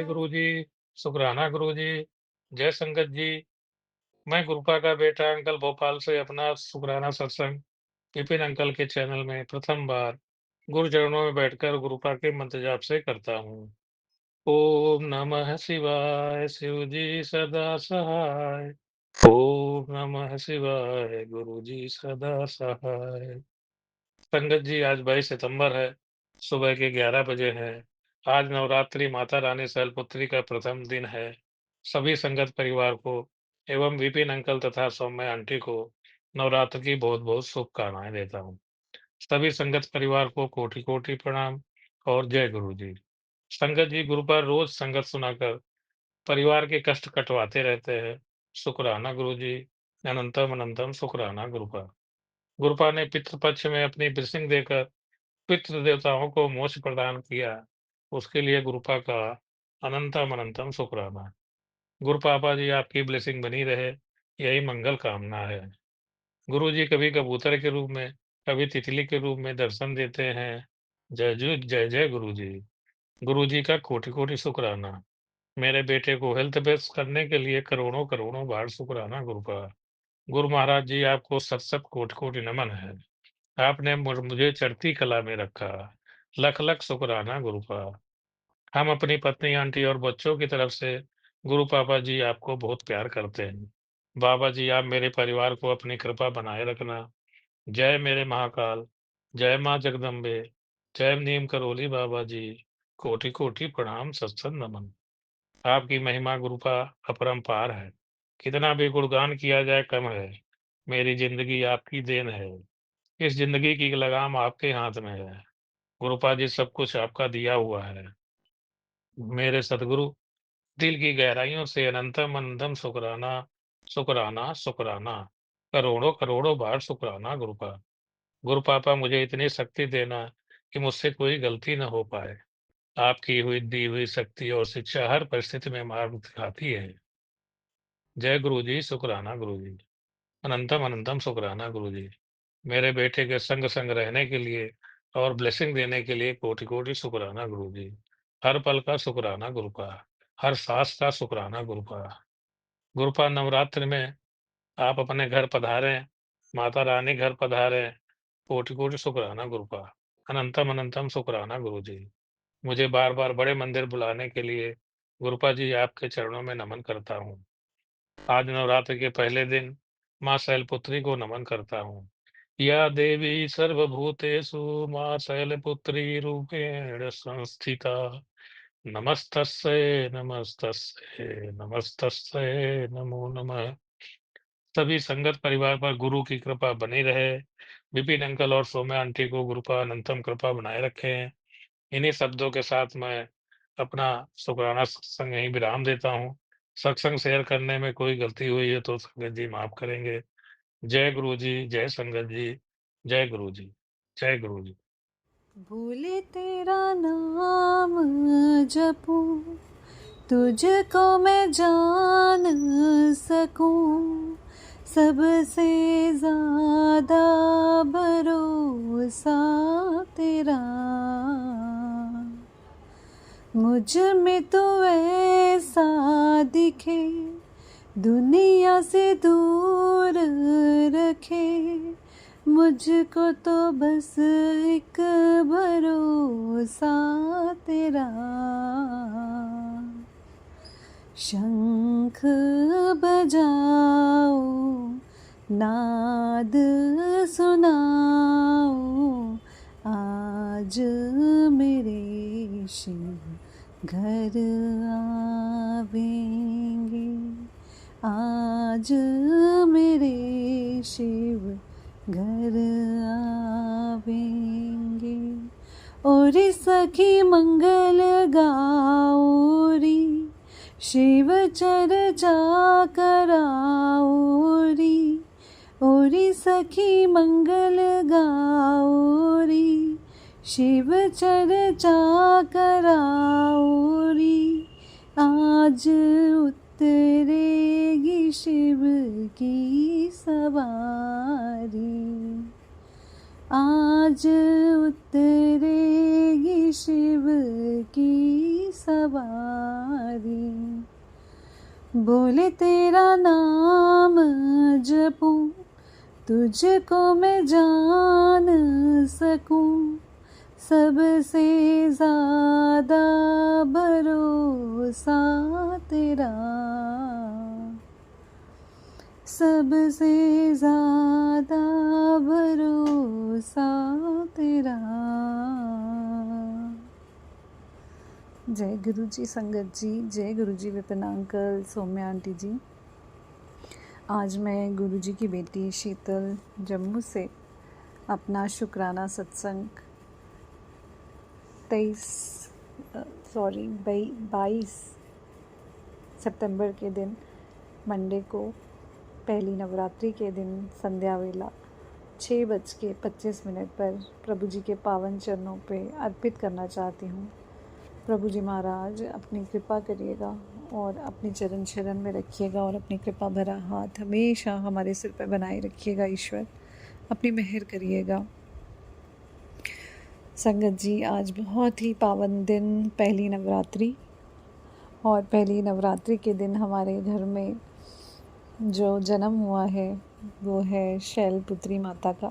गुरु जी, शुकराना गुरु जी, जय संगत जी। मैं गुरुपा का बेटा अंकल भोपाल से अपना शुकराना सत्संग विपिन अंकल के चैनल में प्रथम बार गुरु चरणों में बैठकर गुरुपा के मंत्र जाप से करता हूँ। ओम नमः शिवाय, शिव जी सदा सहाय। ओम नमः शिवाय, गुरु जी सदा सहाय। संगत जी, आज 22 सितंबर है, सुबह के 11 बजे है। आज नवरात्रि माता रानी शैलपुत्री का प्रथम दिन है। सभी संगत परिवार को एवं विपिन अंकल तथा सौम्य आंटी को नवरात्र की बहुत बहुत शुभकामनाएं देता हूँ। सभी संगत परिवार को कोटि कोटि प्रणाम और जय गुरु जी। संगत जी, गुरु पर रोज संगत सुनाकर परिवार के कष्ट कटवाते रहते हैं। शुक्राना गुरु जी, अनंतम अनंतम शुक्राना गुरुपा। गुरुपा ने पितृपक्ष में अपनी ब्लेसिंग देकर पितृ देवताओं को मोक्ष प्रदान किया, उसके लिए गुरुपा का अनंतम अनंतम शुक्राना। गुरु पापा जी, आपकी ब्लेसिंग बनी रहे, यही मंगल कामना है। गुरु जी कभी कबूतर के रूप में, कभी तितली के रूप में दर्शन देते हैं। जय जय गुरु जी। गुरु जी का कोटि कोटि शुक्राना। मेरे बेटे को हेल्थ बेस्ट करने के लिए करोड़ों करोड़ों बार शुक्राना गुरुपा। गुरु महाराज जी, आपको सत सत कोटि कोटि नमन है। आपने मुझे चढ़ती कला में रखा। लख लख शुक्राना गुरुपा। हम अपनी पत्नी आंटी और बच्चों की तरफ से गुरु पापा जी आपको बहुत प्यार करते हैं। बाबा जी, आप मेरे परिवार को अपनी कृपा बनाए रखना। जय मेरे महाकाल, जय माँ जगदम्बे, जय नीम करोली बाबा जी। कोटि कोटि प्रणाम, सत्सत नमन। आपकी महिमा गुरुपा अपरंपार है। कितना भी गुणगान किया जाए कम है। मेरी जिंदगी आपकी देन है। इस जिंदगी की लगाम आपके हाथ में है। गुरुपा जी, सब कुछ आपका दिया हुआ है। मेरे सदगुरु, दिल की गहराइयों से अनंतम अनंतम शुक्राना, शुक्राना शुक्राना। करोड़ों करोड़ों बार शुक्राना गुरुपा। गुरु पापा, मुझे इतनी शक्ति देना कि मुझसे कोई गलती न हो पाए। आपकी हुई दी हुई शक्ति और शिक्षा हर परिस्थिति में मार्ग दिखाती है। जय गुरु जी, शुक्राना गुरु जी, अनंतम अनंतम शुक्राना गुरु जी। मेरे बेटे के संग संग रहने के लिए और ब्लेसिंग देने के लिए कोटि कोटि शुक्राना गुरु जी। हर पल का शुक्राना गुरुपा, हर सांस का शुक्राना गुरुपा। गुरुपा, नवरात्र में आप अपने घर पधारे, माता रानी घर पधारे, कोटि कोटि शुक्राना गुरुपा। अनंतम अनंतम शुक्राना गुरु जी। मुझे बार बार बड़े मंदिर बुलाने के लिए गुरुपा जी आपके चरणों में नमन करता हूँ। आज नवरात्र के पहले दिन माँ शैलपुत्री को नमन करता हूँ। या देवी सर्वभूतेषु माँ शैलपुत्री रूपेण संस्थिता। नमस्तस्यै नमस्तस्यै नमस्तस्यै नमो नमः। सभी संगत परिवार पर गुरु की कृपा बनी रहे। विपिन अंकल और सौम्या आंटी को गुरु का अनंतम कृपा बनाए रखे। इन्हीं शब्दों के साथ मैं अपना शुक्राना सत्संग यहीं विराम देता हूँ। सत्संग शेयर करने में कोई गलती हुई है तो संगत जी माफ करेंगे। जय गुरु जी, जय संगत जी, जय गुरु जी, जय गुरु जी। भूले तेरा नाम जपूं, तुझको मैं जान सकूं, सबसे ज़्यादा भरोसा तेरा, मुझ में तो ऐसा दिखे, दुनिया से दूर रखे, मुझको तो बस एक भरोसा तेरा। शंख बजाओ, नाद सुनाओ, आज मेरे शिव घर आवेंगे, आज मेरे शिव घर आवेंगे। ओरी सखी मंगल गाओरी, शिव चर्चा कराओरी, ओरी सखी मंगल गाओरी, शिव चर्चा कराओरी, आज उतरेगी शिव की सवारी, आज उतरेगी शिव की सवारी। बोले तेरा नाम जपूं, तुझको मैं जान सकूं, सबसे ज़्यादा भरोसा तेरा, सबसे ज़्यादा भरोसा तेरा। जय गुरु जी संगत जी, जय गुरु जी विपिन अंकल, सौम्या आंटी जी। आज मैं गुरु जी की बेटी शीतल जम्मू से अपना शुक्राना सत्संग 22 सितंबर के दिन मंडे को पहली नवरात्रि के दिन संध्या वेला 6:25 पर प्रभु जी के पावन चरणों पे अर्पित करना चाहती हूँ। प्रभु जी महाराज अपनी कृपा करिएगा और अपनी चरण शरण में रखिएगा और अपनी कृपा भरा हाथ हमेशा हमारे सिर पर बनाए रखिएगा। ईश्वर अपनी मेहर करिएगा। संगत जी, आज बहुत ही पावन दिन पहली नवरात्रि, और पहली नवरात्रि के दिन हमारे घर में जो जन्म हुआ है वो है शैलपुत्री माता का,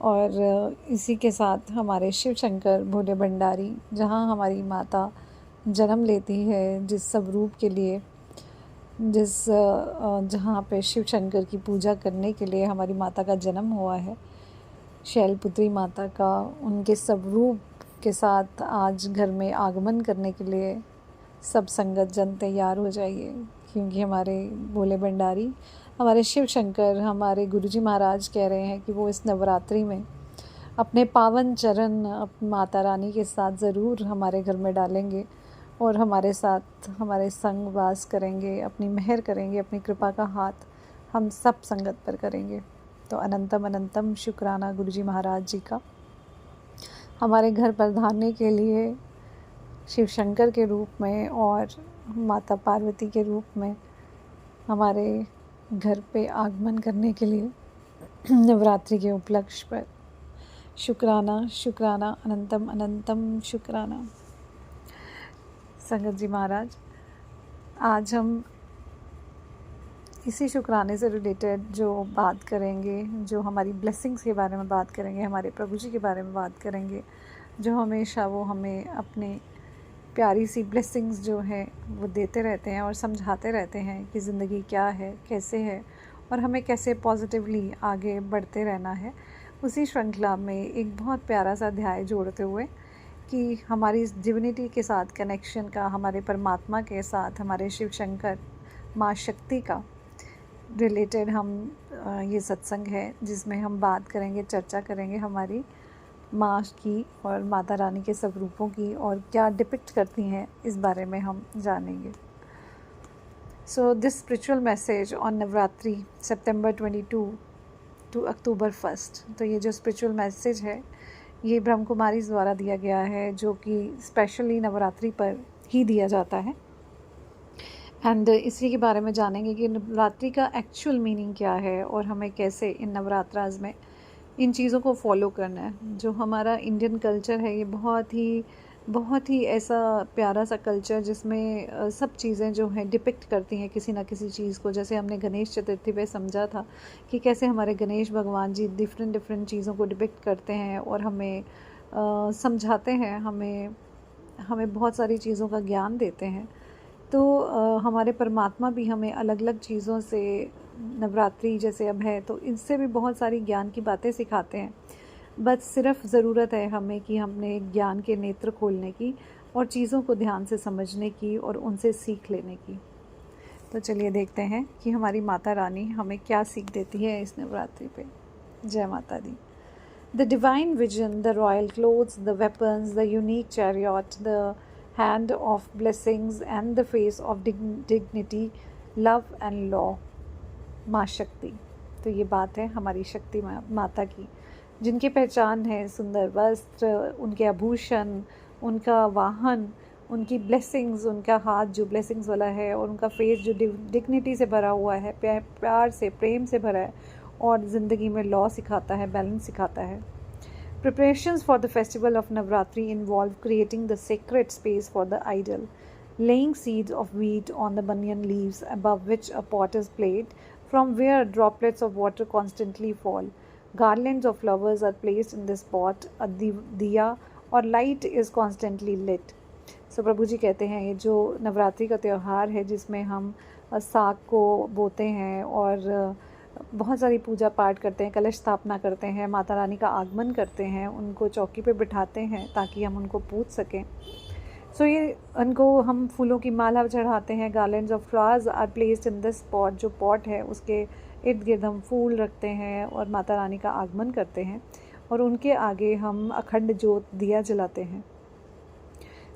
और इसी के साथ हमारे शिव शंकर भोले भंडारी, जहाँ हमारी माता जन्म लेती है, जिस स्वरूप के लिए, जहाँ पे शिव शंकर की पूजा करने के लिए हमारी माता का जन्म हुआ है, शैलपुत्री माता का, उनके स्वरूप के साथ आज घर में आगमन करने के लिए सब संगत जन तैयार हो जाइए, क्योंकि हमारे भोले भंडारी, हमारे शिव शंकर, हमारे गुरुजी महाराज कह रहे हैं कि वो इस नवरात्रि में अपने पावन चरण माता रानी के साथ ज़रूर हमारे घर में डालेंगे और हमारे साथ हमारे संग वास करेंगे, अपनी मेहर करेंगे, अपनी कृपा का हाथ हम सब संगत पर करेंगे। तो अनंतम अनंतम शुक्राना गुरुजी महाराज जी का, हमारे घर पर धारने के लिए शिव शंकर के रूप में और माता पार्वती के रूप में हमारे घर पे आगमन करने के लिए नवरात्रि के उपलक्ष्य पर शुक्राना शुक्राना अनंतम अनंतम शुक्राना। संगत जी महाराज, आज हम इसी शुक्राने से रिलेटेड जो बात करेंगे, जो हमारी ब्लेसिंग्स के बारे में बात करेंगे, हमारे प्रभु जी के बारे में बात करेंगे, जो हमेशा वो हमें अपने प्यारी सी ब्लेसिंग्स जो है वो देते रहते हैं और समझाते रहते हैं कि ज़िंदगी क्या है, कैसे है और हमें कैसे पॉजिटिवली आगे बढ़ते रहना है। उसी श्रृंखला में एक बहुत प्यारा सा अध्याय जोड़ते हुए कि हमारी डिविनिटी के साथ कनेक्शन का, हमारे परमात्मा के साथ, हमारे शिव शंकर माँ शक्ति का रिलेटेड हम ये सत्संग है, जिसमें हम बात करेंगे, चर्चा करेंगे हमारी माँ की और माता रानी के स्वरूपों की, और क्या डिपिक्ट करती हैं इस बारे में हम जानेंगे। So this spiritual message on Navratri September 22 to October 1। तो ये जो स्पिरिचुअल मैसेज है ये ब्रह्म कुमारी द्वारा दिया गया है, जो कि स्पेशली नवरात्रि पर ही दिया जाता है। एंड इसी के बारे में जानेंगे कि नवरात्रि का एक्चुअल मीनिंग क्या है और हमें कैसे इन नवरात्राज में इन चीज़ों को फॉलो करना है। जो हमारा इंडियन कल्चर है ये बहुत ही ऐसा प्यारा सा कल्चर, जिसमें सब चीज़ें जो हैं डिपिक्ट करती हैं किसी ना किसी चीज़ को। जैसे हमने गणेश चतुर्थी पे समझा था कि कैसे हमारे गणेश भगवान जी डिफरेंट चीज़ों को डिपिक्ट करते हैं और हमें समझाते हैं, हमें बहुत सारी चीज़ों का ज्ञान देते हैं। तो हमारे परमात्मा भी हमें अलग अलग चीज़ों से, नवरात्रि जैसे अब है तो इससे भी बहुत सारी ज्ञान की बातें सिखाते हैं। बस सिर्फ ज़रूरत है हमें कि हमने ज्ञान के नेत्र खोलने की और चीज़ों को ध्यान से समझने की और उनसे सीख लेने की। तो चलिए देखते हैं कि हमारी माता रानी हमें क्या सीख देती है इस नवरात्रि पे। जय माता दी। The divine vision, the royal clothes, the weapons, the unique chariot, the hand of blessings and the face of dignity, love and law, माँ शक्ति। तो ये बात है हमारी शक्ति माता की, जिनकी पहचान है सुंदर वस्त्र, उनके आभूषण, उनका वाहन, उनकी ब्लेसिंग्स, उनका हाथ जो ब्लेसिंग्स वाला है, और उनका फेस जो डिग्निटी से भरा हुआ है, प्यार से, प्रेम से भरा है, और ज़िंदगी में लॉ सिखाता है, बैलेंस सिखाता है। Preparations for the festival of Navratri involve creating the sacred space for the idol, laying seeds of wheat on the banyan leaves above which a pot is placed, from where droplets of water constantly fall. Garlands of flowers are placed in this pot, a diya और light is constantly lit. सो प्रभु जी कहते हैं ये जो नवरात्रि का त्यौहार है जिसमें हम साग को बोते हैं और बहुत सारी पूजा पाठ करते हैं, कलश स्थापना करते हैं, माता रानी का आगमन करते हैं, उनको चौकी पे बिठाते हैं ताकि हम उनको पूज सकें. सो ये उनको हम फूलों की माला चढ़ाते हैं. Garlands of flowers are placed in this pot. जो पॉट है उसके इर्द गिर्द हम फूल रखते हैं और माता रानी का आगमन करते हैं और उनके आगे हम अखंड ज्योत दिया जलाते हैं.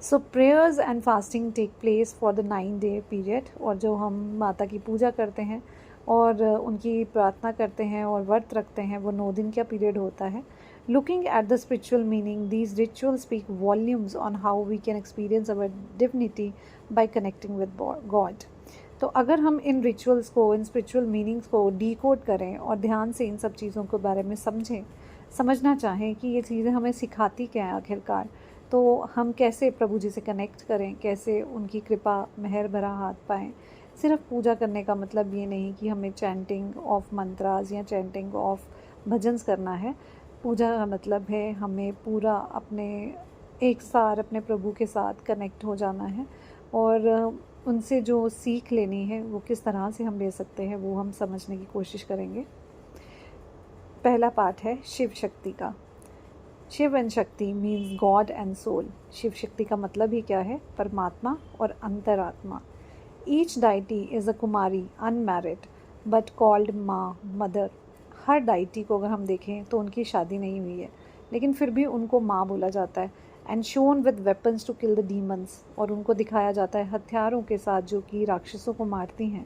So prayers and fasting take place for the 9-day period. और जो हम माता की पूजा करते हैं और उनकी प्रार्थना करते हैं और व्रत रखते हैं वो 9 दिन का पीरियड होता है. Looking at the spiritual meaning, these rituals speak volumes on how we can experience our divinity by connecting with God. तो अगर हम इन रिचुअल्स को, इन स्पिरिचुअल मीनिंग्स को डीकोड करें और ध्यान से इन सब चीज़ों के बारे में समझना चाहें कि ये चीज़ें हमें सिखाती क्या है आखिरकार, तो हम कैसे प्रभु जी से कनेक्ट करें, कैसे उनकी कृपा मेहर भरा हाथ पाएँ. सिर्फ पूजा करने का मतलब ये नहीं कि हमें चैंटिंग ऑफ मंत्रास या चैंटिंग ऑफ भजन्स करना है. पूजा का मतलब है हमें पूरा अपने एक सार अपने प्रभु के साथ कनेक्ट हो जाना है और उनसे जो सीख लेनी है वो किस तरह से हम ले सकते हैं वो हम समझने की कोशिश करेंगे. पहला पार्ट है शिव शक्ति का. Shiv and Shakti means God and soul. Shiv Shakti का मतलब ही क्या है? परमात्मा और अंतरात्मा. Each deity is a kumari unmarried but called maa, mother. हर डाइटी को अगर हम देखें तो उनकी शादी नहीं हुई है लेकिन फिर भी उनको माँ बोला जाता है. And shown with weapons to kill the demons. और उनको दिखाया जाता है हथियारों के साथ जो कि राक्षसों को मारती हैं.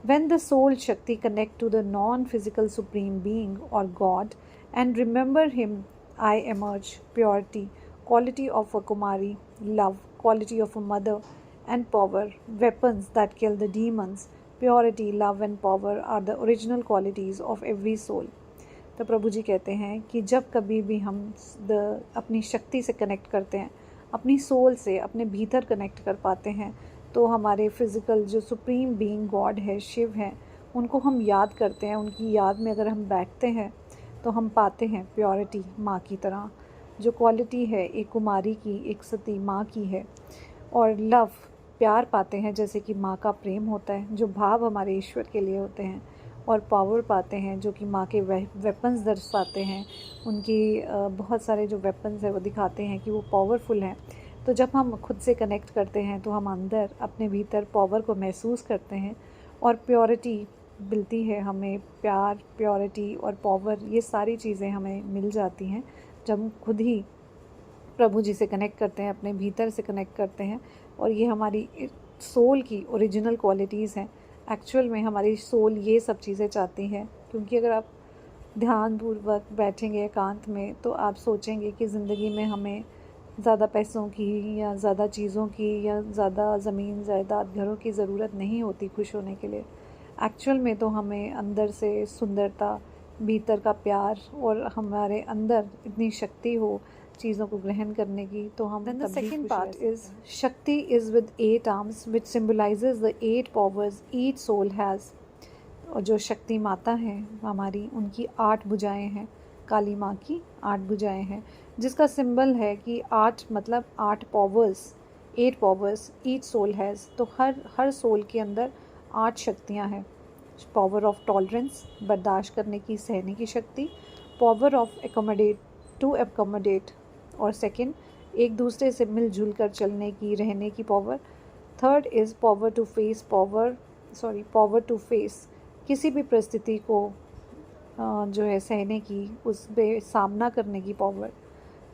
When the soul Shakti connect to the non-physical supreme being or God and remember him, I emerge. Purity, quality of a Kumari, love, quality of a mother, and power, weapons that kill the demons. Purity, love and power are the original qualities of every soul. तो प्रभु जी कहते हैं कि जब कभी भी हम अपनी शक्ति से कनेक्ट करते हैं, अपनी सोल से अपने भीतर कनेक्ट कर पाते हैं, तो हमारे फिज़िकल जो सुप्रीम बीइंग गॉड है, शिव हैं, उनको हम याद करते हैं. उनकी याद में अगर हम बैठते हैं तो हम पाते हैं प्योरिटी, माँ की तरह. जो क्वालिटी है एक कुमारी की, एक सती माँ की है. और लव, प्यार पाते हैं जैसे कि माँ का प्रेम होता है, जो भाव हमारे ईश्वर के लिए होते हैं. और पावर पाते हैं जो कि माँ के वेपन्स दर्शाते हैं. उनकी बहुत सारे जो वेपन्स हैं वो दिखाते हैं कि वो पावरफुल हैं. तो जब हम खुद से कनेक्ट करते हैं तो हम अंदर अपने भीतर पावर को महसूस करते हैं और प्योरिटी मिलती है हमें. प्यार, प्योरिटी और पावर, ये सारी चीज़ें हमें मिल जाती हैं जब हम खुद ही प्रभु जी से कनेक्ट करते हैं, अपने भीतर से कनेक्ट करते हैं. और ये हमारी सोल की ओरिजिनल क्वालिटीज़ हैं. एक्चुअल में हमारी सोल ये सब चीज़ें चाहती हैं, क्योंकि अगर आप ध्यानपूर्वक बैठेंगे एकांत में तो आप सोचेंगे कि ज़िंदगी में हमें ज़्यादा पैसों की या ज़्यादा चीज़ों की या ज़्यादा ज़मीन जायदाद घरों की ज़रूरत नहीं होती खुश होने के लिए. एक्चुअल में तो हमें अंदर से सुंदरता, भीतर का प्यार और हमारे अंदर इतनी शक्ति हो चीज़ों को ग्रहण करने की, तो हम तब भी खुश रह सकते हैं. Second part is Shakti is with 8 arms which symbolizes the 8 powers each soul has. और जो शक्ति माता हैं हमारी, उनकी 8 भुजाएँ हैं. काली माँ की 8 भुजाएँ हैं, जिसका सिंबल है कि 8 मतलब 8 powers, 8 powers each soul has. तो हर सोल के अंदर 8 शक्तियाँ हैं. पावर ऑफ टॉलरेंस, बर्दाश्त करने की, सहने की शक्ति. पावर ऑफ एकोमोडेट और सेकंड, एक दूसरे से मिलजुल कर चलने की, रहने की power. Third is power to face, किसी भी परिस्थिति को जो है सहने की, उस पे सामना करने की power.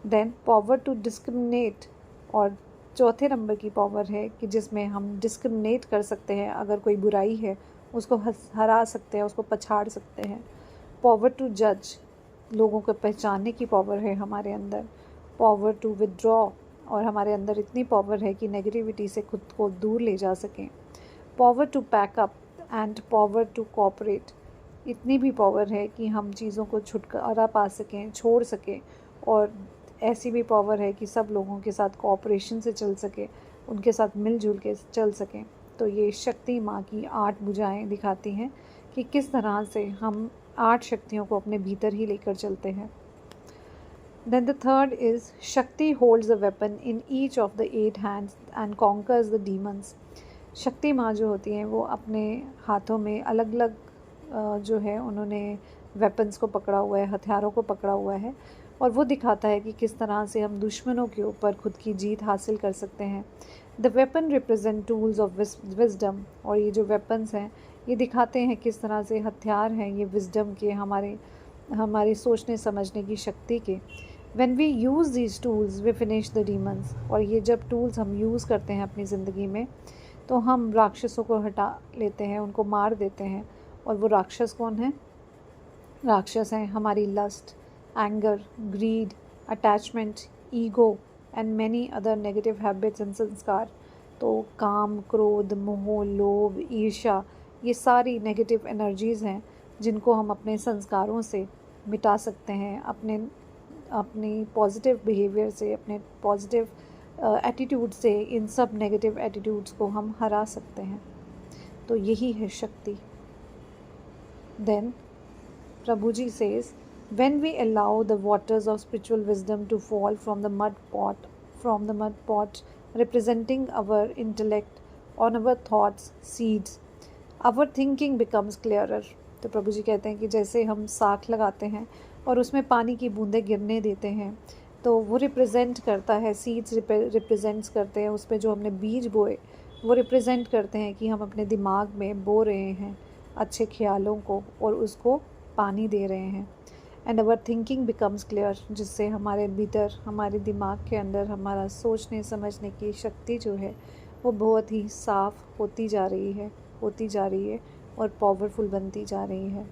Then power to discriminate, और चौथे नंबर की पावर है कि जिसमें हम डिस्क्रिमिनेट कर सकते हैं. अगर कोई बुराई है उसको हरा सकते हैं, उसको पछाड़ सकते हैं. पावर टू जज, लोगों को पहचानने की पावर है हमारे अंदर. पावर टू विदड्रॉ, और हमारे अंदर इतनी पावर है कि नेगेटिविटी से खुद को दूर ले जा सकें. Power to pack up and power to cooperate, इतनी भी पावर है कि हम चीज़ों को छुटकारा पा सकें, छोड़ सकें और ऐसी भी पावर है कि सब लोगों के साथ कोऑपरेशन से चल सके, उनके साथ मिलजुल के चल सकें। तो ये शक्ति माँ की 8 भुजाएं दिखाती हैं कि किस तरह से हम 8 शक्तियों को अपने भीतर ही लेकर चलते हैं। Then the third is Shakti holds a weapon in each of the 8 hands and conquers the demons. शक्ति माँ जो होती हैं वो अपने हाथों में अलग अलग जो है उन्होंने वेपन्स को पकड़ा हुआ है, हथियारों को पकड़ा हुआ है, और वो दिखाता है कि किस तरह से हम दुश्मनों के ऊपर खुद की जीत हासिल कर सकते हैं। The weapon represent tools of wisdom, और ये जो वेपन्स हैं ये दिखाते हैं किस तरह से हथियार हैं ये विजडम के, हमारे सोचने समझने की शक्ति के। When we use these tools we finish the demons, और ये जब टूल्स हम यूज़ करते हैं अपनी ज़िंदगी में तो हम राक्षसों को हटा लेते हैं, उनको मार देते हैं। और वो राक्षस कौन है? राक्षस हैं हमारी lust, anger, greed, attachment, ego and many other negative habits and sanskar. तो काम, क्रोध, मोह, लोभ, ईर्ष्या, ये सारी नेगेटिव एनर्जीज़ हैं जिनको हम अपने संस्कारों से मिटा सकते हैं, अपनी पॉजिटिव बिहेवियर से, अपने पॉजिटिव एटीट्यूड से इन सब नेगेटिव एटीट्यूड्स को हम हरा सकते हैं। तो यही है शक्ति। Then Prabhu ji says, when we allow the waters of spiritual wisdom to fall from the mud pot representing our intellect on our thoughts seeds, our thinking becomes clearer। तो प्रभु जी कहते हैं कि जैसे हम साख लगाते हैं और उसमें पानी की बूंदें गिरने देते हैं तो वो रिप्रेजेंट करता है, सीड्स रिप्रेजेंट्स करते हैं, उसमें जो हमने बीज बोए वो रिप्रेजेंट करते हैं कि हम अपने दिमाग में बो रहे हैं अच्छे ख्यालों को और उसको पानी दे रहे हैं। And our thinking becomes clear, जिससे हमारे भीतर, हमारे दिमाग के अंदर हमारा सोचने समझने की शक्ति जो है वो बहुत ही साफ़ होती जा रही है और पावरफुल बनती जा रही है।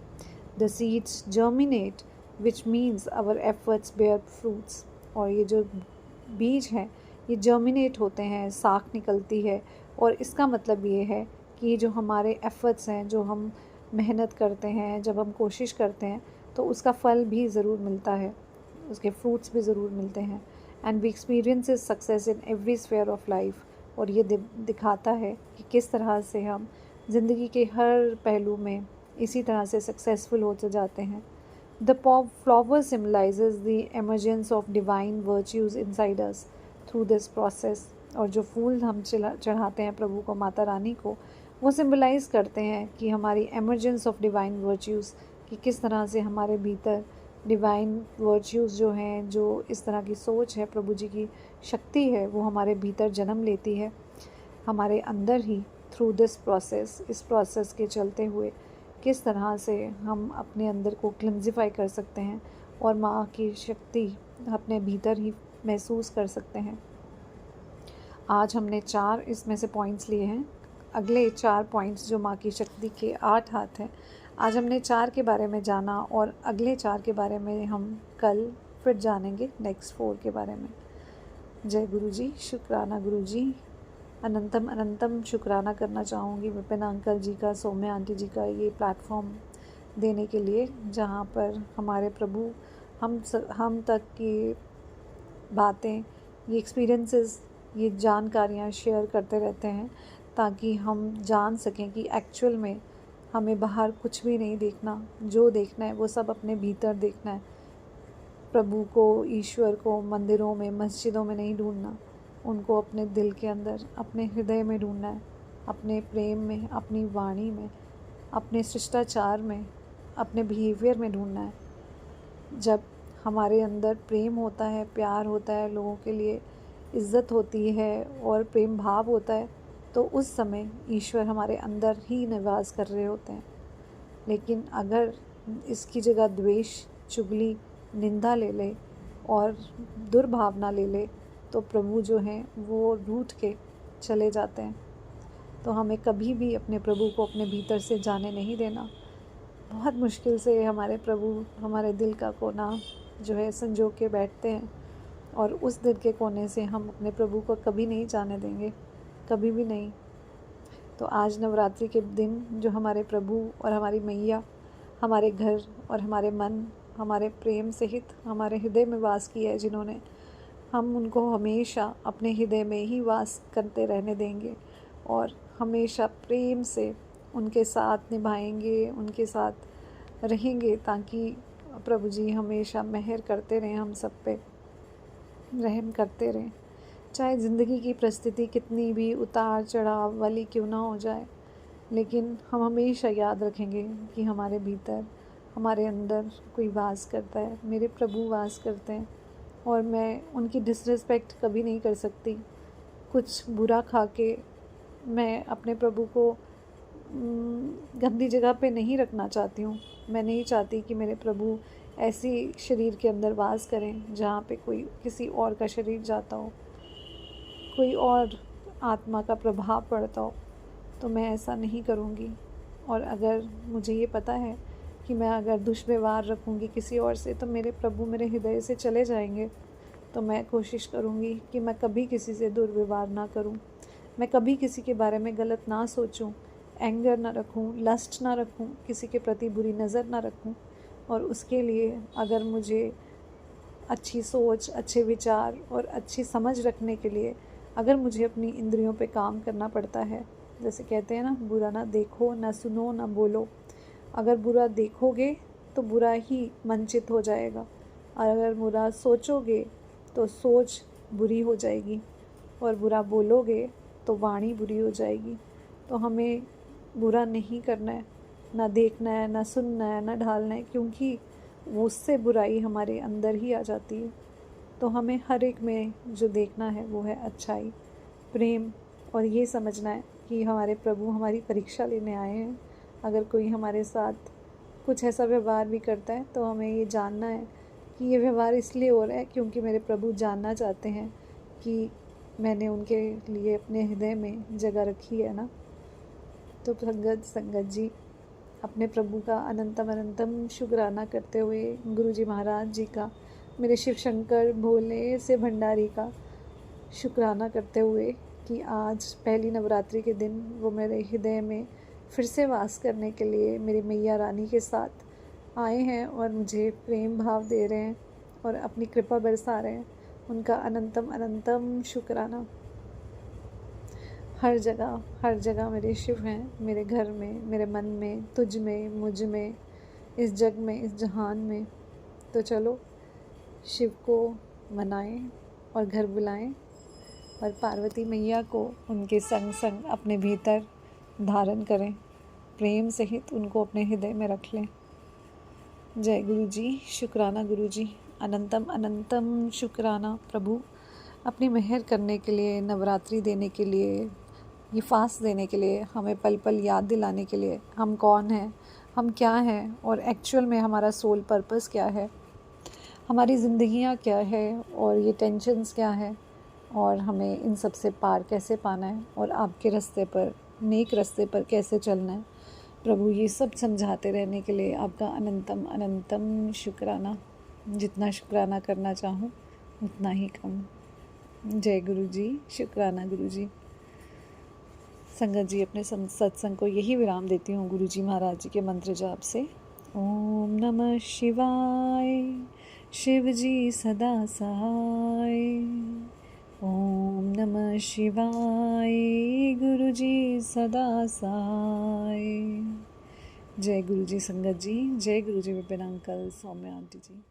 The seeds germinate which means our efforts bear fruits, और ये जो बीज हैं ये जर्मिनेट होते हैं, साख निकलती है, और इसका मतलब ये है कि जो हमारे एफर्ट्स हैं, जो हम मेहनत करते हैं, जब हम कोशिश करते हैं तो उसका फल भी ज़रूर मिलता है, उसके फ्रूट्स भी ज़रूर मिलते हैं। And we experience success in every sphere of life, और ये दिखाता है कि किस तरह से हम ज़िंदगी के हर पहलू में इसी तरह से सक्सेसफुल होते जाते हैं। The flower symbolizes the emergence of divine virtues inside us through this process, और जो फूल हम चढ़ाते हैं प्रभु को, माता रानी को, वो सिम्बलाइज़ करते हैं कि हमारी एमर्जेंस ऑफ डिवाइन वर्च्यूज़, कि किस तरह से हमारे भीतर डिवाइन वर्च्यूज़ जो हैं, जो इस तरह की सोच है, प्रभु जी की शक्ति है, वो हमारे भीतर जन्म लेती है हमारे अंदर ही। थ्रू दिस प्रोसेस, इस प्रोसेस के चलते हुए किस तरह से हम अपने अंदर को क्लिनजिफाई कर सकते हैं और माँ की शक्ति अपने भीतर ही महसूस कर सकते हैं। आज हमने 4 इसमें से पॉइंट्स लिए हैं। अगले 4 पॉइंट्स जो माँ की शक्ति के 8 हाथ हैं, आज हमने 4 के बारे में जाना, और अगले 4 के बारे में हम कल फिर जानेंगे, नेक्स्ट 4 के बारे में। जय गुरु जी, शुक्राना गुरु जी, अनंतम अनंतम शुक्राना करना चाहूँगी विपिन अंकल जी का, सौम्या आंटी जी का, ये प्लेटफॉर्म देने के लिए जहाँ पर हमारे प्रभु हम तक की बातें, ये एक्सपीरियंसेस, ये जानकारियाँ शेयर करते रहते हैं ताकि हम जान सकें कि एक्चुअल में हमें बाहर कुछ भी नहीं देखना, जो देखना है वो सब अपने भीतर देखना है। प्रभु को, ईश्वर को मंदिरों में, मस्जिदों में नहीं ढूंढना, उनको अपने दिल के अंदर, अपने हृदय में ढूंढना है, अपने प्रेम में, अपनी वाणी में, अपने शिष्टाचार में, अपने बिहेवियर में ढूंढना है। जब हमारे अंदर प्रेम होता है, प्यार होता है, लोगों के लिए इज़्ज़त होती है और प्रेम भाव होता है, तो उस समय ईश्वर हमारे अंदर ही निवास कर रहे होते हैं। लेकिन अगर इसकी जगह द्वेष, चुगली, निंदा ले ले और दुर्भावना ले ले तो प्रभु जो हैं वो रूठ के चले जाते हैं। तो हमें कभी भी अपने प्रभु को अपने भीतर से जाने नहीं देना। बहुत मुश्किल से हमारे प्रभु हमारे दिल का कोना जो है संजो के बैठते हैं, और उस दिल के कोने से हम अपने प्रभु को कभी नहीं जाने देंगे, कभी भी नहीं। तो आज नवरात्रि के दिन जो हमारे प्रभु और हमारी मैया हमारे घर और हमारे मन, हमारे प्रेम सहित हमारे हृदय में वास किया है जिन्होंने, हम उनको हमेशा अपने हृदय में ही वास करते रहने देंगे और हमेशा प्रेम से उनके साथ निभाएंगे, उनके साथ रहेंगे, ताकि प्रभु जी हमेशा मेहर करते रहें, हम सब पे रहम करते रहें। चाहे ज़िंदगी की परिस्थिति कितनी भी उतार चढ़ाव वाली क्यों ना हो जाए, लेकिन हम हमेशा याद रखेंगे कि हमारे भीतर, हमारे अंदर कोई वास करता है, मेरे प्रभु वास करते हैं और मैं उनकी डिसरिस्पेक्ट कभी नहीं कर सकती। कुछ बुरा खा के मैं अपने प्रभु को गंदी जगह पे नहीं रखना चाहती हूँ। मैं नहीं चाहती कि मेरे प्रभु ऐसी शरीर के अंदर वास करें जहाँ पे कोई किसी और का शरीर जाता हो, कोई और आत्मा का प्रभाव पड़ता हो, तो मैं ऐसा नहीं करूँगी। और अगर मुझे ये पता है कि मैं अगर दुष्व्यवहार रखूँगी किसी और से तो मेरे प्रभु मेरे हृदय से चले जाएंगे, तो मैं कोशिश करूँगी कि मैं कभी किसी से दुर्व्यवहार ना करूँ, मैं कभी किसी के बारे में गलत ना सोचूं, एंगर ना रखूं, लस्ट ना रखूं, किसी के प्रति बुरी नज़र ना रखूं। और उसके लिए अगर मुझे अच्छी सोच, अच्छे विचार और अच्छी समझ रखने के लिए अगर मुझे अपनी इंद्रियों पे काम करना पड़ता है, जैसे कहते हैं ना, बुरा ना देखो, ना सुनो, ना बोलो। अगर बुरा देखोगे तो बुरा ही मंचित हो जाएगा, और अगर बुरा सोचोगे तो सोच बुरी हो जाएगी, और बुरा बोलोगे तो वाणी बुरी हो जाएगी। तो हमें बुरा नहीं करना है, ना देखना है, ना सुनना है, ना ढालना है, क्योंकि वो उससे बुराई हमारे अंदर ही आ जाती है। तो हमें हर एक में जो देखना है वो है अच्छाई, प्रेम, और ये समझना है कि हमारे प्रभु हमारी परीक्षा लेने आए हैं। अगर कोई हमारे साथ कुछ ऐसा व्यवहार भी करता है तो हमें ये जानना है कि ये व्यवहार इसलिए हो रहा है क्योंकि मेरे प्रभु जानना चाहते हैं कि मैंने उनके लिए अपने हृदय में जगह रखी है ना। तो संगत जी, अपने प्रभु का अनंतम अनंतम शुक्राना करते हुए गुरु जी महाराज जी का, मेरे शिव शंकर भोले से भंडारी का शुक्राना करते हुए कि आज पहली नवरात्रि के दिन वो मेरे हृदय में फिर से वास करने के लिए मेरी मैया रानी के साथ आए हैं और मुझे प्रेम भाव दे रहे हैं और अपनी कृपा बरसा रहे हैं। उनका अनंतम अनंतम शुक्राना। हर जगह मेरे शिव हैं, मेरे घर में, मेरे मन में, तुझ में, मुझ में, इस जग में, इस जहान में। तो चलो शिव को मनाएं और घर बुलाएं और पार्वती मैया को उनके संग संग अपने भीतर धारण करें, प्रेम सहित उनको अपने हृदय में रख लें। जय गुरु जी, शुक्राना गुरु जी, अनंतम अनंतम शुक्राना प्रभु, अपनी मेहर करने के लिए, नवरात्रि देने के लिए, ये फास्ट देने के लिए, हमें पल पल याद दिलाने के लिए हम कौन हैं, हम क्या हैं और एक्चुअल में हमारा सोल पर्पस क्या है, हमारी ज़िंदगियाँ क्या है और ये टेंशन्स क्या है, और हमें इन सब से पार कैसे पाना है और आपके रास्ते पर, नेक रास्ते पर कैसे चलना है। प्रभु ये सब समझाते रहने के लिए आपका अनंतम अनंतम शुक्राना। जितना शुक्राना करना चाहूँ उतना ही कम। जय गुरु जी, शुक्राना गुरु जी। संगत जी, अपने सत्संग को यही विराम देती हूँ गुरु जी महाराज जी के मंत्र जाप से। ओम नमः शिवाय, शिव जी सदा सहाय। ओम नमः शिवाय, गुरु जी सदा सहाय। जय गुरु जी संगत जी, जय गुरु जी विपिन अंकल, सौम्या आंटी जी।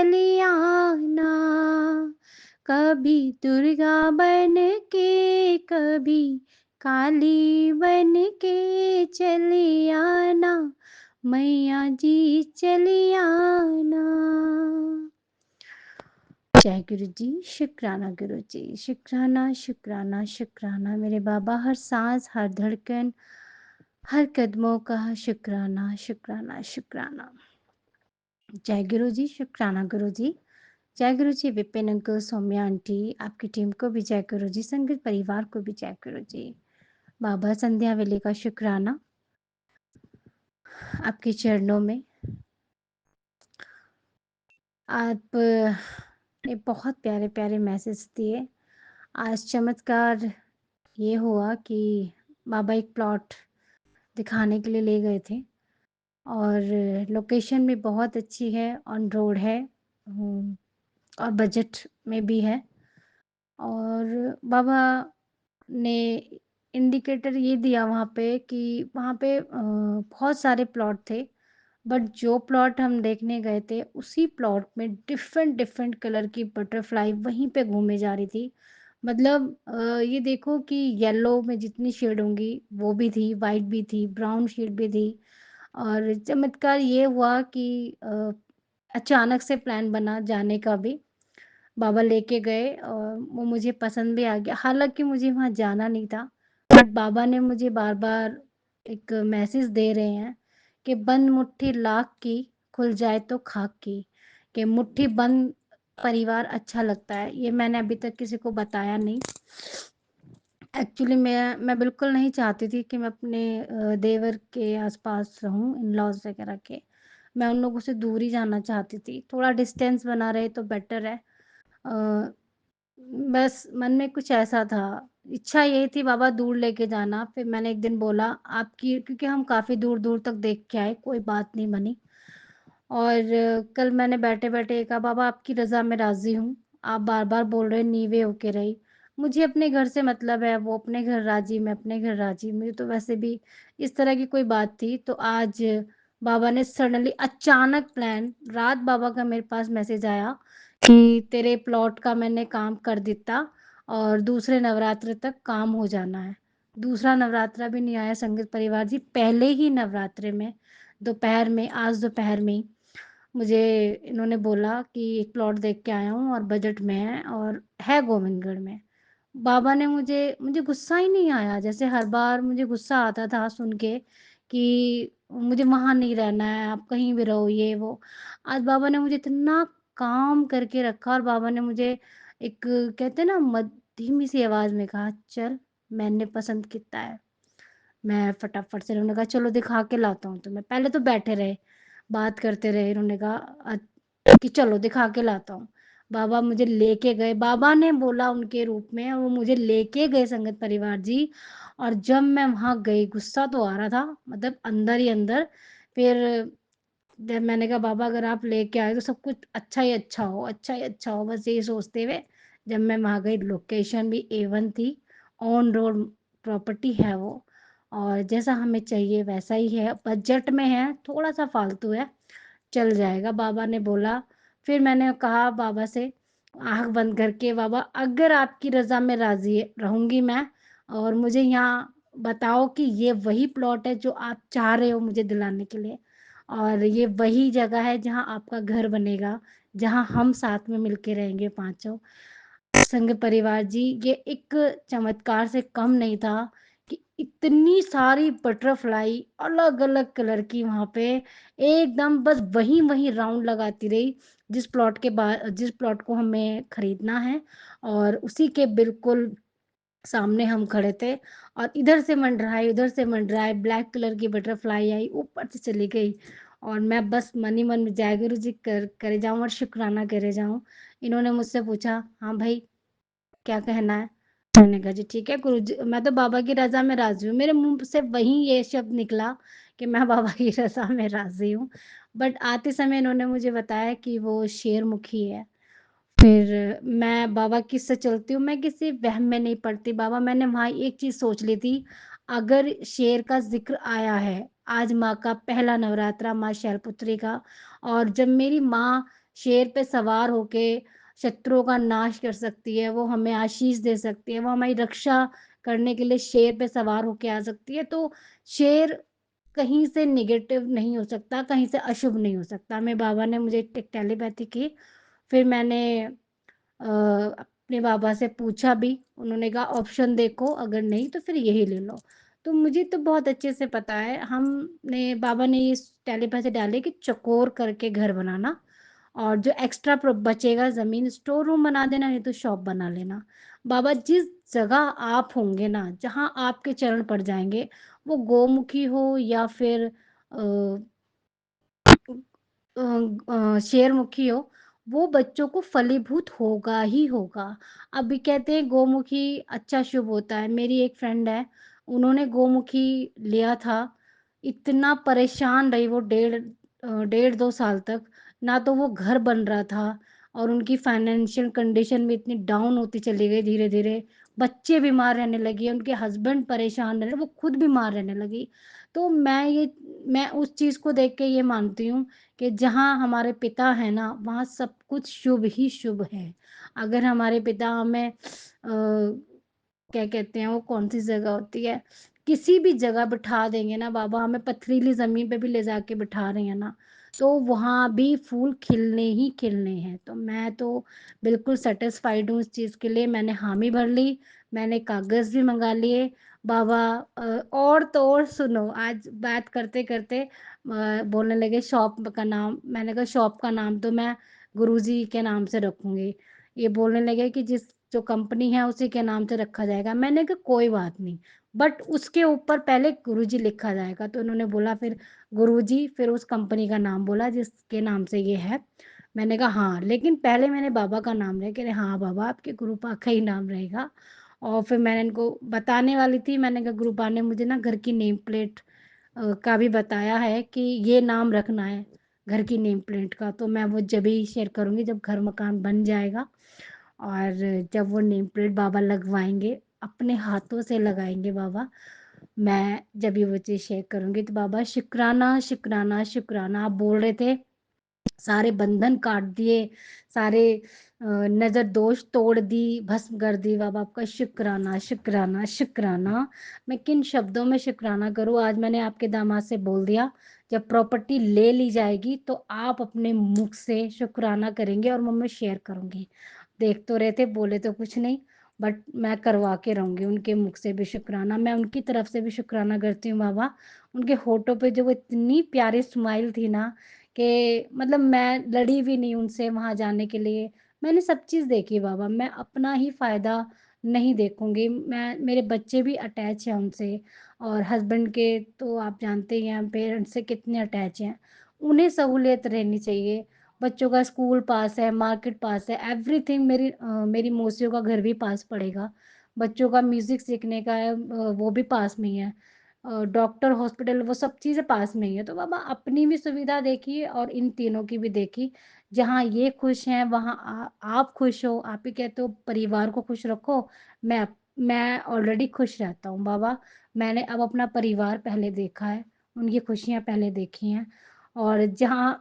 चली आना, कभी दुर्गा बन के, कभी काली बन के चली आना, मैया जी चली आना। जय गुरु जी, शुक्राना गुरु जी, शुक्राना, शुक्राना, शुक्राना मेरे बाबा, हर सांस, हर धड़कन, हर कदमों का शुक्राना, शुक्राना, शुक्राना। जय गुरु जी, शुक्राना गुरु जी। जय गुरु जी, विपिन अंकल, सौम्या आंटी, आपकी टीम को भी जय गुरु जी, संगत परिवार को भी जय गुरु जी। बाबा संध्या वेले का शुक्राना आपके चरणों में। आप ने बहुत प्यारे-प्यारे मैसेज दिए। आज चमत्कार ये हुआ कि बाबा एक प्लॉट दिखाने के लिए ले गए थे और लोकेशन भी बहुत अच्छी है, ऑन रोड है, और बजट में भी है। और बाबा ने इंडिकेटर ये दिया वहाँ पे कि वहाँ पे बहुत सारे प्लॉट थे, बट जो प्लॉट हम देखने गए थे उसी प्लॉट में डिफरेंट डिफरेंट कलर की बटरफ्लाई वहीं पे घूमे जा रही थी। मतलब ये देखो कि येलो में जितनी शेड होंगी वो भी थी, वाइट भी थी, ब्राउन शेड भी थी। और चमत्कार ये हुआ कि अचानक से प्लान बना जाने का भी। बाबा लेके गए और वो मुझे पसंद भी आ गया। हालाँकि मुझे वहाँ जाना नहीं था, बट बाबा ने मुझे बार-बार एक मैसेज दे रहे हैं कि बंद मुट्ठी लाख की, खुल जाए तो खाक की, कि मुट्ठी बंद परिवार अच्छा लगता है। ये मैंने अभी तक किसी को बताया नहीं। एक्चुअली मैं बिल्कुल नहीं चाहती थी कि मैं अपने देवर के आस-पास रहूँ, इन-लॉज़ वगैरह के। मैं उन लोगों से दूर ही जाना चाहती थी। थोड़ा डिस्टेंस बना रहे तो बेटर है। अ, बस मन में कुछ ऐसा था। इच्छा यही थी बाबा दूर लेके जाना। फिर मैंने एक दिन बोला आपकी, क्योंकि हम काफ़ी दूर-दूर तक देख के आए, कोई बात नहीं बनी। और कल मैंने बैठे-बैठे कहा बाबा आपकी रज़ा में राज़ी हूँ। आप बार-बार बोल रहे हैं नीवे होके रही। मुझे अपने घर से मतलब है, वो अपने घर राज़ी, मैं अपने घर राज़ी। मुझे तो वैसे भी इस तरह की कोई बात थी। तो आज बाबा ने सडनली अचानक प्लान, रात बाबा का मेरे पास मैसेज आया कि तेरे प्लॉट का मैंने काम कर दिता और दूसरे नवरात्र तक काम हो जाना है। दूसरा नवरात्रा भी नहीं आया संगत परिवार जी, पहले ही नवरात्रे में दोपहर में, आज दोपहर में ही मुझे इन्होंने बोला कि एक प्लॉट देख के आया हूँ और बजट में है गोविंदगढ़ में। बाबा ने मुझे गुस्सा ही नहीं आया, जैसे हर बार मुझे गुस्सा आता था सुन के कि मुझे वहाँ नहीं रहना है, आप कहीं भी रहो ये वो। आज बाबा ने मुझे इतना काम करके रखा और बाबा ने मुझे एक, कहते हैं ना, धीमी सी आवाज़ में कहा, "चल, मैंने पसंद किया है।" मैं फटाफट से, उन्होंने कहा चलो दिखा के लाता हूँ तुम्हें। पहले तो बैठे रहे, बात करते रहे, उन्होंने कहा कि चलो दिखा के लाता हूँ। बाबा मुझे लेके गए, बाबा ने बोला उनके रूप में, और वो मुझे लेके गए संगत परिवार जी। और जब मैं वहाँ गई, गुस्सा तो आ रहा था, मतलब अंदर ही अंदर। फिर जब मैंने कहा बाबा अगर आप लेके आए तो सब कुछ अच्छा ही अच्छा हो, अच्छा ही अच्छा हो, बस यही सोचते हुए जब मैं वहाँ गई, लोकेशन भी A1 थी, ऑन रोड प्रॉपर्टी है वो, और जैसा हमें चाहिए वैसा ही है, बजट में है, थोड़ा-सा फालतू है, चल जाएगा बाबा ने बोला। फिर मैंने कहा बाबा से आँख बंद करके, बाबा अगर आपकी रज़ा में राज़ी रहूँगी मैं, और मुझे यहाँ बताओ कि ये वही प्लॉट है जो आप चाह रहे हो मुझे दिलाने के लिए, और ये वही जगह है जहाँ आपका घर बनेगा, जहाँ हम साथ में मिलके रहेंगे पाँचों। संग परिवार जी, ये एक चमत्कार से कम नहीं था कि इतनी सारी बटरफ्लाई अलग-अलग कलर की वहाँ पे एकदम बस वहीं-वहीं राउंड लगाती रही, जिस प्लॉट को हमें खरीदना है, और उसी के बिल्कुल सामने हम खड़े थे। और इधर से मंडराए, उधर से मंडराए, ब्लैक कलर की बटरफ्लाई आई, ऊपर से चली गई, और मैं बस मन ही मन में जय गुरु जी करे जाऊँ और शुक्राना करे जाऊँ। इन्होंने मुझसे पूछा, "हाँ भाई, क्या कहना है?" मैंने कहा, "जी ठीक है गुरुजी, मैं तो बाबा की रज़ा में राज़ी हूँ।" मेरे मुँह से वही ये शब्द निकला कि मैं बाबा की रज़ा में राज़ी हूँ। बट आते समय इन्होंने मुझे बताया कि वो शेरमुखी है। फिर मैं बाबा की से चलती हूँ, मैं किसी वहम में नहीं पड़ती। बाबा, मैंने वहाँ एक चीज़ सोच ली थी, अगर शेर का ज़िक्र आया है, आज माँ का पहला नवरात्रा, माँ शैलपुत्री का, और जब मेरी माँ शेर पे सवार होके शत्रुओं का नाश कर सकती है, वो हमें आशीष दे सकती है, वो हमारी रक्षा करने के लिए शेर पे सवार होके आ सकती है। तो शेर कहीं से नेगेटिव नहीं हो सकता, कहीं से अशुभ नहीं हो सकता। मेरे बाबा ने मुझे एक टेलीपैथी की, फिर मैंने अपने बाबा से पूछा भी, उन्होंने कहा ऑप्शन देखो, अगर नहीं तो फिर यही ले लो। तो मुझे तो बहुत अच्छे से पता है, हमने बाबा ने ये टेलीपैथी डाली कि चौकोर करके घर बनाना और जो एक्स्ट्रा बचेगा ज़मीन स्टोर रूम बना देना, नहीं तो शॉप बना लेना। बाबा जिस जगह आप होंगे ना, जहाँ आपके चरण पड़ जाएँगे, वो गोमुखी हो या फिर शेरमुखी हो, वो बच्चों को फलीभूत होगा ही होगा। अभी कहते हैं गोमुखी अच्छा शुभ होता है। मेरी एक फ्रेंड है, उन्होंने गोमुखी लिया था, इतना परेशान रही वो डेढ़ 2 साल तक, ना तो वो घर बन रहा था और उनकी फाइनेंशियल कंडीशन भी इतनी डाउन होती चली गई धीरे-धीरे। बच्चे बीमार रहने लगे, उनके हस्बैंड परेशान रहे, वो खुद बीमार रहने लगी। तो मैं उस चीज़ को देख के ये मानती हूँ कि जहाँ हमारे पिता हैं ना, वहाँ सब कुछ शुभ ही शुभ है। अगर हमारे पिता हमें क्या कहते हैं वो कौन-सी जगह होती है, किसी भी जगह बिठा देंगे ना बाबा, हमें पथरीली ज़मीन पे भी ले जाके बिठा रहे हैं ना, तो वहाँ भी फूल खिलने ही खिलने हैं। तो मैं तो बिल्कुल सैटिस्फाइड हूँ इस चीज़ के लिए, मैंने हामी भर ली, मैंने कागज़ भी मँगा लिए। बाबा और तो और सुनो, आज बात करते-करते बोलने लगे शॉप का नाम, मैंने कहा शॉप का नाम तो मैं गुरुजी के नाम से रखूँगी। ये बोलने लगे कि जो कंपनी है उसी के नाम से रखा जाएगा। मैंने कहा कोई बात नहीं, बट उसके ऊपर पहले गुरुजी लिखा जाएगा। तो उन्होंने बोला फिर गुरुजी, फिर उस कंपनी का नाम बोला जिसके नाम से ये है। मैंने कहा हाँ, लेकिन पहले मैंने बाबा का नाम लिया। कह रहे हाँ बाबा, आपके गुरुपा का ही नाम रहेगा। और फिर मैंने इनको बताने वाली थी, मैंने कहा गुरुपा ने मुझे ना घर की नेम प्लेट का भी बताया है कि ये नाम रखना है घर की नेम प्लेट का, तो मैं वो जभी शेयर करूँगी जब घर मकान बन जाएगा और जब वो नेम प्लेट बाबा लगवाएँगे, अपने हाथों से लगाएँगे बाबा, मैं जब ये वो चीज़ शेयर करूँगी। तो बाबा शुक्राना, शुक्राना, शुक्राना, आप बोल रहे थे सारे बंधन काट दिए, सारे नज़र दोष तोड़ दी, भस्म कर दी। बाबा आपका शुक्राना, शुक्राना, शुक्राना। मैं किन शब्दों में शुक्राना करूँ? आज मैंने आपके दामाद से बोल दिया, जब प्रॉपर्टी ले ली जाएगी तो आप अपने मुख से शुक्राना करेंगे और मैं शेयर करूँगी। देख तो रहे थे, बोले तो कुछ नहीं, बट मैं करवा के रहूँगी उनके मुख से भी शुक्राना। मैं उनकी तरफ से भी शुक्राना करती हूँ बाबा। उनके होठों पे जो वो इतनी प्यारी स्माइल थी ना, कि मतलब मैं लड़ी भी नहीं उनसे वहाँ जाने के लिए। मैंने सब चीज़ देखी बाबा, मैं अपना ही फ़ायदा नहीं देखूँगी। मैं मेरे बच्चे भी अटैच हैं उनसे और हस्बैंड के तो आप जानते ही हैं पेरेंट्स से कितने अटैच हैं। उन्हें सहूलियत रहनी चाहिए। बच्चों का स्कूल पास है, मार्केट पास है, एवरीथिंग मेरी मौसियों का घर भी पास पड़ेगा। बच्चों का म्यूज़िक सीखने का है वो भी पास में ही है। डॉक्टर, हॉस्पिटल वो सब चीज़ें पास में ही है। तो बाबा अपनी भी सुविधा देखिए और इन तीनों की भी देखिए। जहाँ ये खुश हैं वहाँ आप खुश हो। आप ही कहते हो परिवार को खुश रखो, मैं ऑलरेडी खुश रहता हूँ बाबा। मैंने अब अपना परिवार पहले देखा है, उनकी खुशियाँ पहले देखी हैं और जहाँ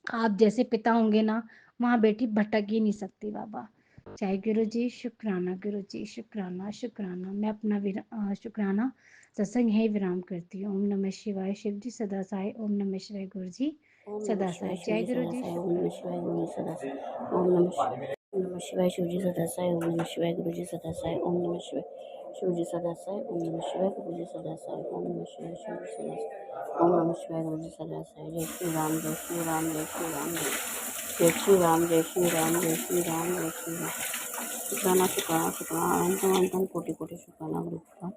आप जैसे पिता होंगे ना, वहाँ बेटी भटक ही नहीं सकती बाबा। जय गुरुजी, शुक्राना गुरुजी, शुक्राना, शुक्राना। मैं अपना शुक्राना सत्संग यहीं विराम करती हूँ। ओम नमः शिवाय, शिव जी सदा सहाय। ओम नमः शिवाय गुरुजी ओम नमः सदा शिवाय सहाय। शिव जय जी सदा गुरुजी, साई। ओम नमः शुक्राना। शिवाय गुरु जी सदा साई। ओम नमः शिवाय शिव जी सदा साई। ओम नमः शिवाय गुरु जी सदा साई। ओम नमः शिवाय शिव जी सदा साई। ओम नमः शिवाय गुरु जी सदा साई। ओम नमः शिवाय शिव जी सदा साई। ओम नमः शिवाय गुरु जी सदा साई। जय श्री राम, जय श्री राम, जय श्री राम, जय श्री राम, जय श्री राम, जय श्री राम, जय श्री राम। शुक्राना, शुक्राना, शुक्राना, अनंतम अनंतम कोटि कोटि शुक्राना गुरुदेव।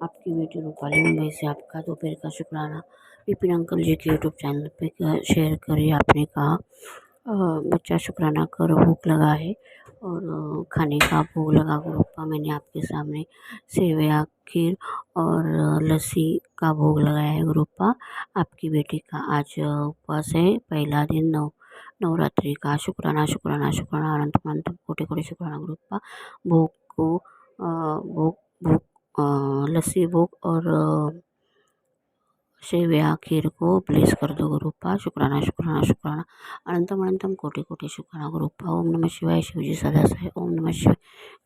आपकी बेटी रूपाली मुंबई से आपका दोपहर का शुक्राना। विपिन अंकल जी के यूट्यूब चैनल पे शेयर करिए। आपने कहा बच्चा शुक्राना कर भूख लगा है और खाने का भोग लगा गुरुप्पा। मैंने आपके सामने सेवया, खीर और लस्सी का भोग लगाया है गुरुप्पा। आपकी बेटी का आज उपवास है, पहला दिन नवरात्रि का। शुक्राना, शुक्राना, शुक्राना, अनंतम अनंतम कोटि कोटि शुक्राना गुरुप्पा। भोग को भोग भोग लस्सी भोग और सेव्या खीर को ब्लेस कर दो गुरुप्पा। शुक्राना शुक्राना शुक्राना, अनंतम अनंतम कोटि कोटि शुक्राना गुरुप्पा। ओम नमः शिवाय शिवजी सदासाय। ओम नमः शिवाय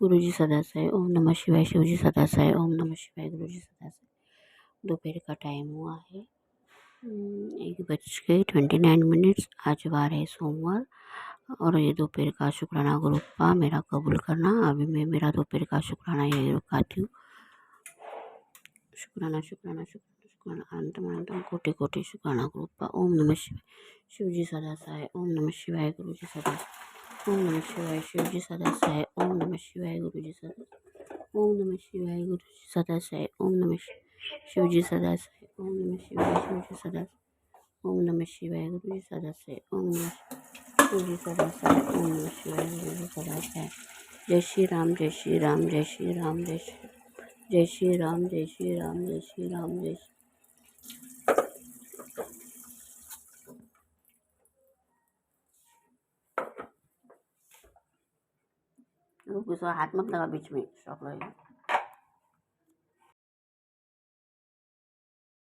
गुरुजी सदासाय। ओम नमः शिवाय शिवजी सदासाय। ओम नमः शिवाय गुरुजी सदासाय। दोपहर का टाइम हुआ है 1:29। आज वार है सोमवार और ये दोपहर का शुक्राना गुरुप्पा मेरा कबूल करना। अभी मैं मेरा दोपहर का शुक्राना यही रुकाती हूँ। शुक्राना शुक्राना शुक्राना शुक्राना, अनंतम अनंतम कोटि कोटि शुक्राना गुरुप्पा। ओम नमः शिवाय शिवजी सदासाय। ओम नमः शिवाय गुरुजी सदासाय। ओम नमः शिवाय शिवजी सदासाय। ओम नमः शिवाय गुरुजी सदासाय। ओम नमः शिवाय गुरुजी सदासाय। ओम नमः शिवजी सदासाय। ओम नमः शिवाय शिवजी सदासाय। ओम नमः शिवाय गुरुजी सदासाय। ओम नमः शिवजी सदासाय। ओम नमः शिवाय गुरुजी सदासाय। जय श्री राम जय श्री राम जय श्री राम जय श्री जय श्री राम जय श्री राम जय श्री राम जय श्री। रुको, हाथ मत लगा बीच में, शॉक लगेगा।